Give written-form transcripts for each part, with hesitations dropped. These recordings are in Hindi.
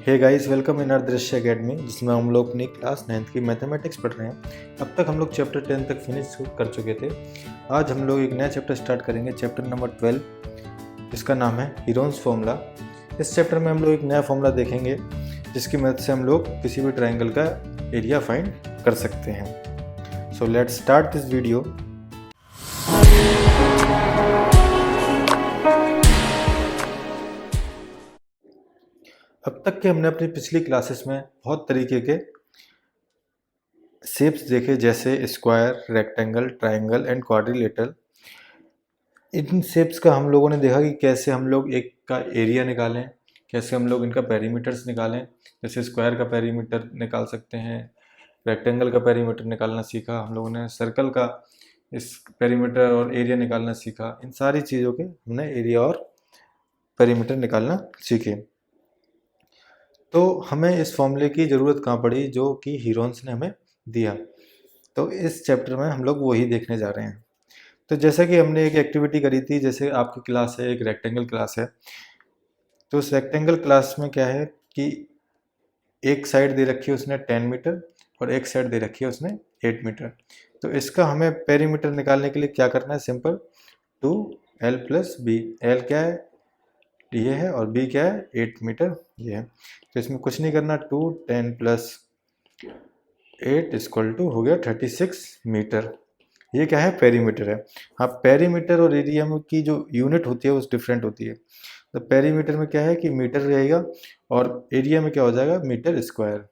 Hey guys, welcome in our Drishya academy, जिसमें हम लोग अपनी क्लास 9th की मैथमेटिक्स पढ़ रहे हैं। अब तक हम लोग चैप्टर 10 तक फिनिश कर चुके थे। आज हम लोग एक नया चैप्टर स्टार्ट करेंगे, चैप्टर नंबर 12, जिसका नाम है हीरोन्स फॉर्मूला। इस चैप्टर में हम लोग एक नया फॉर्मूला देखेंगे, जिसकी मदद से हम लोग किसी भी ट्राइंगल का एरिया फाइंड कर सकते हैं। So let's start this video. अब तक के हमने अपनी पिछली क्लासेस में बहुत तरीके के शेप्स देखे, जैसे square, rectangle, triangle and quadrilateral. In shapes का हम लोगों ने देखा कि कैसे हम लोग एक का एरिया निकालें, कैसे हम लोग इनका पेरीमीटर्स निकालें। जैसे स्क्वायर का पेरीमीटर निकाल सकते हैं, रेक्टेंगल का पेरीमीटर निकालना सीखा हम लोगों ने, सर्कल का इस पेरीमीटर और एरिया निकालना सीखा। इन सारी चीज़ों के हमने एरिया और पेरीमीटर निकालना सीखे। तो हमें इस फॉर्मूले की ज़रूरत कहाँ पड़ी जो कि हीरोन्स ने हमें दिया। तो इस चैप्टर में हम लोग वही देखने जा रहे हैं। तो जैसा कि हमने एक एक्टिविटी करी थी, जैसे आपकी क्लास है, एक रेक्टेंगल क्लास है। तो उस रेक्टेंगल क्लास में क्या है कि एक साइड दे रखी है उसने 10 मीटर और एक साइड दे रखी है उसने 8 मीटर। तो इसका हमें पेरीमीटर निकालने के लिए क्या करना है, सिंपल 2l + b। l क्या है, ये है, और b क्या है, 8 मीटर ये है। तो इसमें कुछ नहीं करना, 2 10 + 8 = हो गया 36 मीटर। ये क्या है, पेरीमीटर है। हाँ, पेरीमीटर और एरिया में की जो यूनिट होती है वो डिफरेंट होती है। तो पेरीमीटर में क्या है कि मीटर रहेगा और एरिया में क्या हो जाएगा, मीटर स्क्वायर।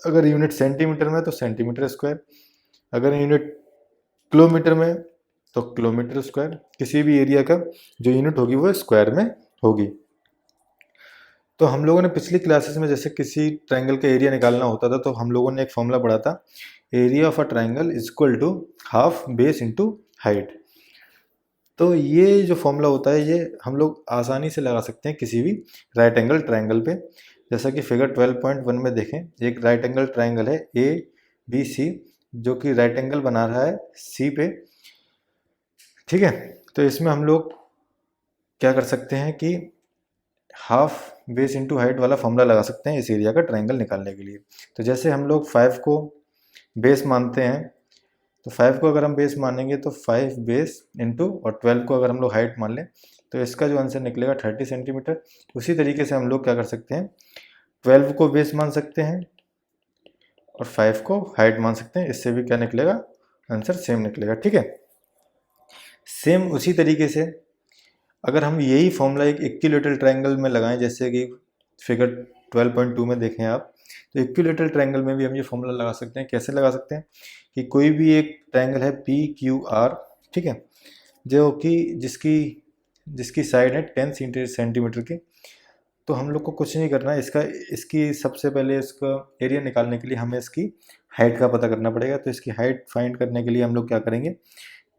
अगर यूनिट सेंटीमीटर में तो सेंटीमीटर स्क्वायर, अगर यूनिट किलोमीटर में तो किलोमीटर स्क्वायर। किसी भी एरिया का जो यूनिट होगी वो स्क्वायर में होगी। तो हम लोगों ने पिछली क्लासेस में जैसे किसी ट्राइंगल का एरिया निकालना होता था तो हम लोगों ने एक फॉर्मूला पढ़ा था, area of a triangle = half base into height. तो ये जो फॉर्मूला होता है ये हम लोग आसानी से लगा सकते हैं किसी भी राइट एंगल ट्राइंगल पे। जैसा कि फिगर 12.1 में देखें, एक राइट एंगल ट्राइंगल है ABC, जो कि राइट एंगल बना रहा है C पे। ठीक है, तो इसमें हम लोग क्या कर सकते हैं कि हाफ बेस इंटू हाइट वाला फॉर्मूला लगा सकते हैं इस एरिया का ट्राइंगल निकालने के लिए। तो जैसे हम लोग 5 को बेस मानते हैं, तो 5 को अगर हम बेस मानेंगे तो 5 बेस इंटू, और 12 को अगर हम लोग हाइट मान लें तो इसका जो आंसर निकलेगा 30 सेंटीमीटर। उसी तरीके से हम लोग क्या कर सकते हैं, 12 को बेस मान सकते हैं और 5 को हाइट मान सकते हैं। इससे भी क्या निकलेगा, आंसर सेम निकलेगा। ठीक है, सेम उसी तरीके से अगर हम यही फॉर्मूला एक इक्विलैटरल ट्रायंगल में लगाएं, जैसे कि फिगर 12.2 में देखें आप, तो इक्विलैटरल ट्रायंगल में भी हम ये फॉर्मूला लगा सकते हैं। कैसे लगा सकते हैं कि कोई भी एक ट्रायंगल है PQR, ठीक है, जो कि जिसकी साइड है 10 सेंटीमीटर की। तो हम लोग को कुछ नहीं करना है, इसकी सबसे पहले इसका एरिया निकालने के लिए हमें इसकी हाइट का पता करना पड़ेगा। तो इसकी हाइट फाइंड करने के लिए हम लोग क्या करेंगे,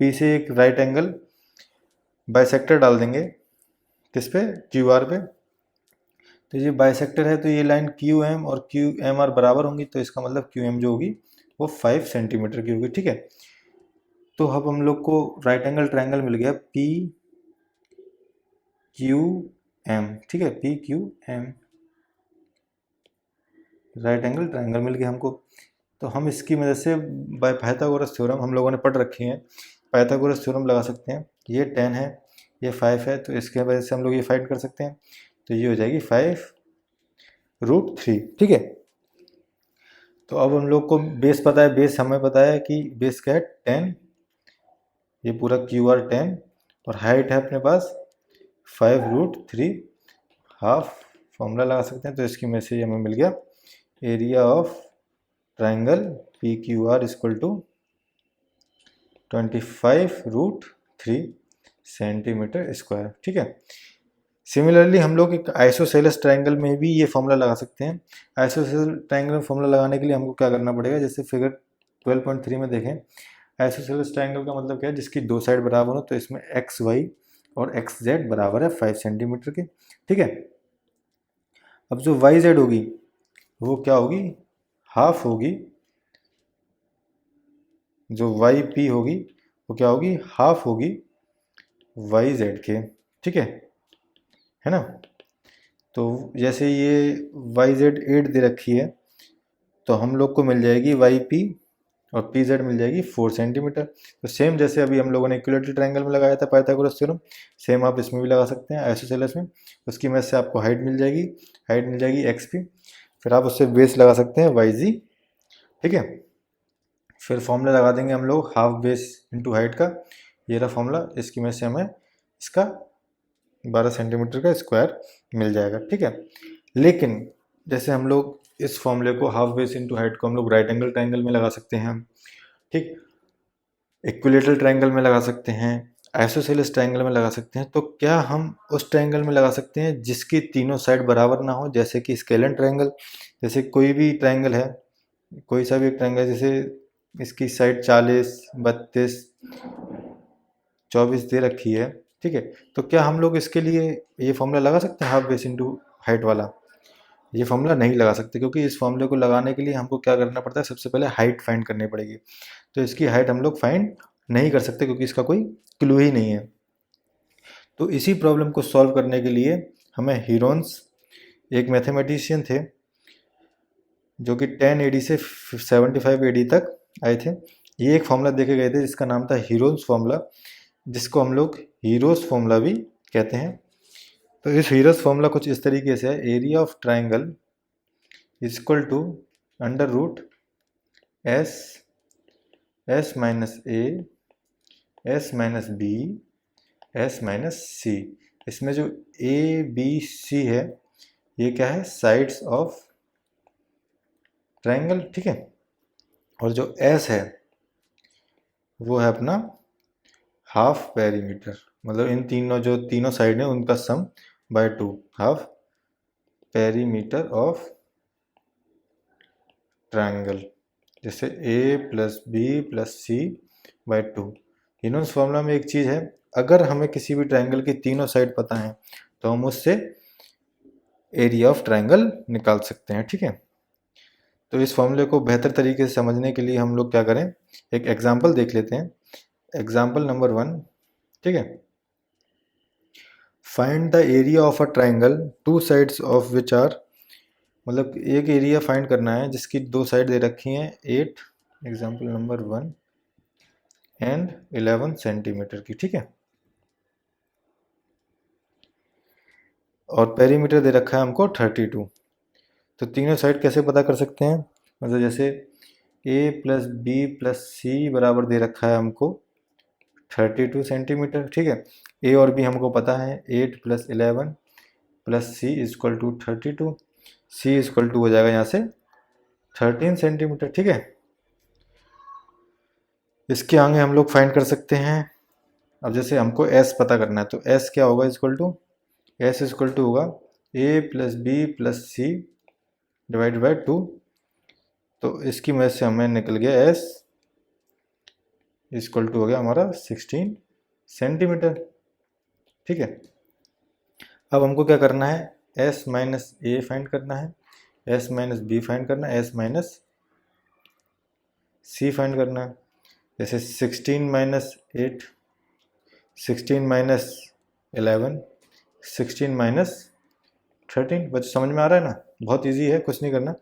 P से एक राइट एंगल बाइसेक्टर डाल देंगे, किस पे, QR पे। तो ये बाइसेक्टर है, तो ये लाइन QM और QMR बराबर होंगी, तो इसका मतलब QM जो होगी वो 5 सेंटीमीटर की होगी। ठीक है, तो अब हम लोग को राइट एंगल ट्रायंगल मिल गया PQM। ठीक है, PQM राइट एंगल ट्रायंगल मिल गया हमको। तो हम इसकी मदद से बाय पाइथागोरस थ्योरम हम लोगों ने पढ़ रखी है, पाइथागोरस थ्योरम लगा सकते हैं। ये 10 है, ये 5 है, तो इसके वजह से हम लोग ये फाइंड कर सकते हैं। तो ये हो जाएगी 5√3। ठीक है, तो अब हम लोग को बेस पता है, बेस हमें पता है कि बेस क्या है 10, ये पूरा QR 10, और हाइट है अपने पास 5√3, हाफ फॉर्मूला लगा सकते हैं। तो इसकी में से हमें मिल गया area of triangle PQR = 25√3 centimetre square. ठीक है, सिमिलरली हम लोग एक आइसोसेलेस ट्रायंगल में भी ये फॉर्मूला लगा सकते हैं। आइसोसेलेस ट्रायंगल में फॉर्मूला लगाने के लिए हमको क्या करना पड़ेगा, जैसे फिगर 12.3 में देखें, आइसोसेलेस ट्रायंगल का मतलब क्या है, जिसकी दो साइड बराबर हो। तो इसमें XY और XZ बराबर है 5 सेंटीमीटर के। ठीक है, अब जो YZ होगी वो क्या होगी, हाफ होगी। जो YP होगी वो क्या होगी, हाफ होगी YZ के। ठीक है ना, तो जैसे ये वाई जेड 8 दे रखी है, तो हम लोग को मिल जाएगी वाई पी और पी जेड मिल जाएगी 4 सेंटीमीटर। तो सेम जैसे अभी हम लोगों ने इक्विलेटरल ट्रायंगल में लगाया था पाइथागोरस थ्योरम, सेम आप इसमें भी लगा सकते हैं आइसोसेलेस में। उसकी मदद से आपको हाइट मिल जाएगी एक्स पी, फिर आप उससे बेस लगा सकते हैं वाई जी। ठीक है, फिर फॉर्मूला लगा देंगे हम लोग हाफ बेस इंटू हाइट का, ये रहा फॉर्मूला, इसकी मदद से हमें इसका 12 सेंटीमीटर का स्क्वायर मिल जाएगा। ठीक है, लेकिन जैसे हम लोग इस फॉर्मूले को हाफ बेस इंटू हाइट को हम लोग राइट एंगल ट्रायंगल में लगा सकते हैं, ठीक, इक्विलेटरल ट्रायंगल में लगा सकते हैं, आइसोसेलेस ट्रायंगल में लगा सकते हैं। तो क्या हम उस ट्रायंगल में लगा सकते हैं जिसकी तीनों साइड बराबर ना हो, जैसे कि स्केलर ट्रायंगल। जैसे कोई भी ट्रायंगल है, कोई सा भी एक ट्रायंगल, जैसे इसकी साइड 40, 32, 24 दे रखी है, ठीक है, तो क्या हम लोग इसके लिए ये फॉर्मूला लगा सकते हैं हाफ बेस इंटू हाइट वाला? ये फॉर्मूला नहीं लगा सकते, क्योंकि इस फॉर्मूले को लगाने के लिए हमको क्या करना पड़ता है, सबसे पहले हाइट फाइंड करनी पड़ेगी। तो इसकी हाइट हम लोग फाइंड नहीं कर सकते, क्योंकि इसका कोई क्लू ही नहीं है। तो इसी प्रॉब्लम को सॉल्व करने के लिए हमें हीरोन्स, एक मैथमेटिशियन थे जो कि 10 एडी से 75 एडी तक आए थे, ये एक फॉर्मूला देके गए थे जिसका नाम था हीरोन्स फॉर्मूला, जिसको हम लोग हीरोस फॉर्मूला भी कहते हैं। तो इस हीरोस फॉर्मूला कुछ इस तरीके से है, area of triangle is equal to under root s, s minus a, s minus b, s minus c. इसमें जो ए बी सी है, ये क्या है, साइड्स ऑफ ट्राइंगल, ठीक है। और जो एस है वो है अपना हाफ पेरीमीटर, मतलब इन तीनों जो तीनों साइड है उनका sum by 2, half perimeter of triangle, जैसे a plus b plus c by 2। Heron's formula में एक चीज़ है, अगर हमें किसी भी ट्राइंगल की तीनों साइड पता है तो हम उससे एरिया ऑफ ट्राइंगल निकाल सकते हैं, ठीक है। तो इस फॉर्मूले को बेहतर तरीके से समझने के लिए हम लोग क्या करें, एक एग्जाम्पल देख लेते हैं। एग्जाम्पल नंबर 1, ठीक है। Find the area of a triangle two sides of which are, मतलब एक एरिया फाइंड करना है जिसकी दो साइड दे रखी हैं 8, एग्जाम्पल नंबर 1 एंड 11 सेंटीमीटर की, ठीक है। और पेरीमीटर दे रखा है हमको 32। तो तीनों साइड कैसे पता कर सकते हैं, मतलब जैसे ए प्लस बी प्लस सी बराबर दे रखा है हमको 32 सेंटीमीटर, ठीक है। ए और बी हमको पता है, 8 plus 11 plus c equal to 32, c equal to हो जाएगा यहाँ से 13 सेंटीमीटर, ठीक है। इसके आगे हम लोग फाइंड कर सकते हैं, अब जैसे हमको एस पता करना है, तो एस क्या होगा, is equal to s is equal to होगा a plus b plus c divide by 2। तो इसकी मदद से हमें निकल गया एस इजक्वल टू हो गया हमारा 16 सेंटीमीटर, ठीक है। अब हमको क्या करना है, एस माइनस ए फाइंड करना है, एस माइनस बी फाइंड करना है, एस माइनस सी फाइंड करना है। जैसे 16 माइनस 8, 16 माइनस 11, 16 माइनस 13। बच्चे समझ में आ रहा है ना, बहुत इजी है, कुछ नहीं करना,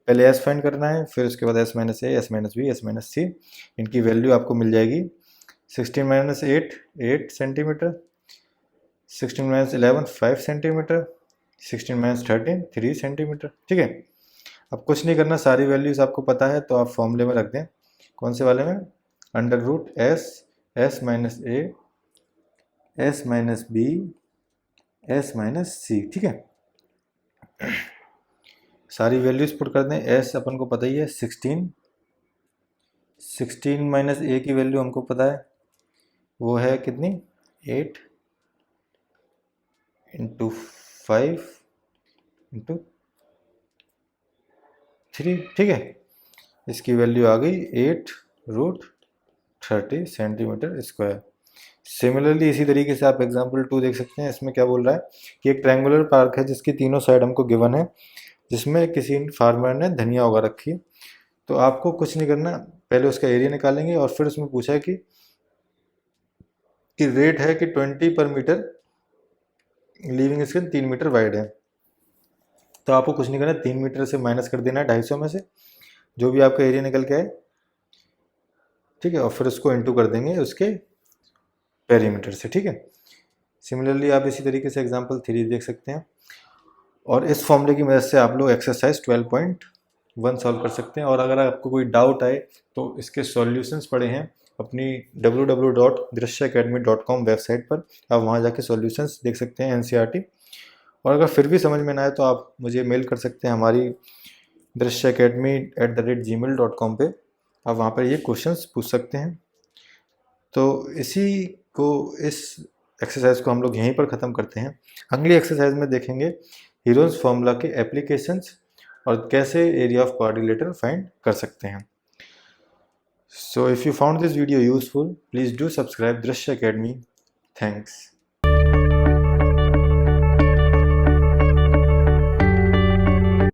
पहले एस फाइंड करना है, फिर उसके बाद s minus a, s minus b, s minus c, इनकी वैल्यू आपको मिल जाएगी। 16 minus 8 8 centimetre, 16 minus 11 5 centimetre, 16 minus 13 3 centimetre, ठीक है। अब कुछ नहीं करना, सारी वैल्यूज आपको पता है, तो आप फॉर्मूले में रख दें, कौन से वाले में, under root s, s minus a, s minus b, s minus c, ठीक है। सारी वैल्यूज पुट कर दें, एस अपन को पता ही है 16, 16 माइनस ए की वैल्यू हमको पता है, वो है कितनी, 8 इंटू 5 इंटू 3, ठीक है। इसकी वैल्यू आ गई 8 रूट 30 सेंटीमीटर स्क्वायर। सिमिलरली इसी तरीके से आप एग्जाम्पल 2 देख सकते हैं, इसमें क्या बोल रहा है कि एक ट्रायंगुलर पार्क है जिसकी तीनों साइड हमको गिवन है, जिसमें किसी फार्मर ने धनिया उगा रखी है। तो आपको कुछ नहीं करना, पहले उसका एरिया निकालेंगे और फिर उसमें पूछा है कि रेट है कि 20 पर metre, leaving scale 3 metre wide है, तो आपको कुछ नहीं करना, 3 मीटर से माइनस कर देना है 250 में से, जो भी आपका एरिया निकल के आए, ठीक है, और फिर उसको इंटू कर देंगे उसके पेरीमीटर से, ठीक है। सिमिलरली आप इसी तरीके से एग्जांपल 3 देख सकते हैं, और इस फॉर्मूले की मदद से आप लोग एक्सरसाइज 12.1 सॉल्व कर सकते हैं। और अगर आपको कोई डाउट आए तो इसके सॉल्यूशंस पड़े हैं अपनी www.drishyaacademy.com वेबसाइट पर, आप वहाँ जाके सॉल्यूशंस देख सकते हैं NCERT। और अगर फिर भी समझ में ना आए तो आप मुझे मेल कर सकते हैं हमारी drishyaacademy@gmail.com पे, आप वहाँ पर ये क्वेश्चंस पूछ सकते हैं। तो इसी को, इस एक्सरसाइज को हम लोग यहीं पर ख़त्म करते हैं। अगली एक्सरसाइज में देखेंगे हीरोन्स फार्मूला के एप्लीकेशंस और कैसे एरिया ऑफ क्वाड्रिलेटरल फाइंड कर सकते हैं। So if you found this video useful, please do subscribe Drishya Academy. Thanks.